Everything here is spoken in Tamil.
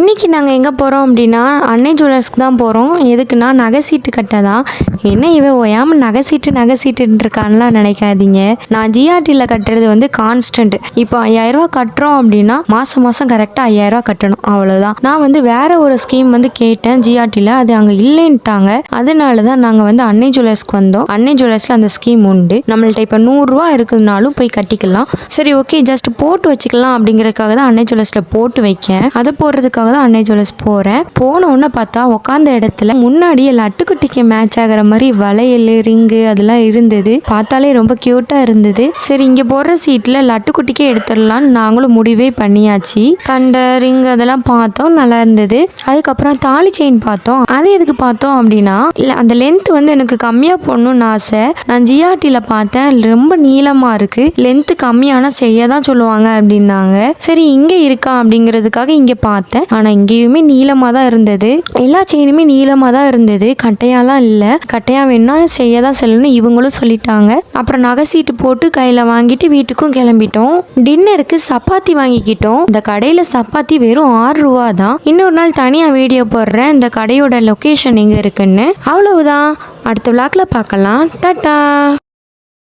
இன்றைக்கி நாங்கள் எங்கே போகிறோம் அப்படின்னா அன்னை ஜுவல்லர்ஸ்க்கு தான் போகிறோம். எதுக்குன்னா நகை சீட்டு கட்ட தான். என்ன இவன் ஓயாமல் நகை சீட்டுன்னு இருக்கான்லாம் நினைக்காதீங்க. நான் ஜிஆர்டியில் கட்டுறது வந்து கான்ஸ்டன்ட். இப்போ 5000 கட்டுறோம் அப்படின்னா மாதம் கரெக்டாக 5000 கட்டணும், அவ்வளோதான். நான் வந்து வேற ஒரு ஸ்கீம் வந்து கேட்டேன் ஜிஆர்டியில், அது அங்கே இல்லைன்ட்டாங்க. அதனால தான் நாங்கள் வந்து அன்னை ஜுவல்லர்ஸ்க்கு வந்தோம். அன்னை ஜுவல்லர்ஸில் அந்த ஸ்கீம் உண்டு. நம்மள்ட்ட இப்போ 100 ரூபா இருக்குதுனாலும் போய் கட்டிக்கலாம். சரி, ஓகே, ஜஸ்ட் போட்டு வச்சுக்கலாம் அப்படிங்கிறதுக்காக தான் அன்னை ஜுவல்லர்ஸில் போட்டு வைக்கேன். அதை போடுறதுக்காக தான் அன்னை ஜுவல்லர்ஸ் போகிறேன். போன உடனே பார்த்தா உட்காந்த இடத்துல முன்னாடியே லட்டுக்குட்டிக்கு மேட்ச் ஆகிற மாதிரி வளையல், ரிங்கு அதெல்லாம் இருந்தது. பார்த்தாலே ரொம்ப க்யூட்டாக இருந்தது. சரி, இங்கே போடுற சீட்டில் லட்டுக்குட்டிக்கே எடுத்துடலான்னு நாங்களும் முடிவே பண்ணியாச்சு. கண்ட ரிங் அதெல்லாம் பார்த்தோம், நல்லா இருந்தது. அதுக்கப்புறம் தாலி செயின் பார்த்தோம். அது எதுக்கு பார்த்தோம் அப்படின்னா, இல்லை அந்த லென்த் வந்து எனக்கு கம்மியாக போடணும்னு ஆசை. நான் ஜிஆர்டியில் பார்த்தேன், ரொம்ப நீளமாக இருக்குது, லென்த்து கம்மியான செய்ய தான் சொல்லுவாங்க அப்படின்னாங்க. சரி, இங்கே இருக்கா அப்படிங்கிறதுக்காக இங்கே பார்த்தேன். ஆனால் இங்கேயுமே நீளமாக தான் இருந்தது. எல்லா செயினுமே நீளமாக தான் இருந்தது, கட்டையாலாம் இல்லை. கட்டையா வேணா செய்ய தான் சொல்லணும்னு இவங்களும் சொல்லிட்டாங்க. அப்புறம் நகை சீட்டு போட்டு கையில் வாங்கிட்டு வீட்டுக்கும் கிளம்பிட்டோம். டின்னருக்கு சப்பாத்தி வாங்கிக்கிட்டோம். இந்த கடையில் சப்பாத்தி வெறும் 6 ரூபா தான். இன்னொரு நாள் தனியாக வீடியோ போடுறேன் இந்த கடையோட லொக்கேஷன் எங்கே இருக்குன்னு. அவ்வளவுதான். அடுத்த விளாக்ல பார்க்கலாம். டாட்டா.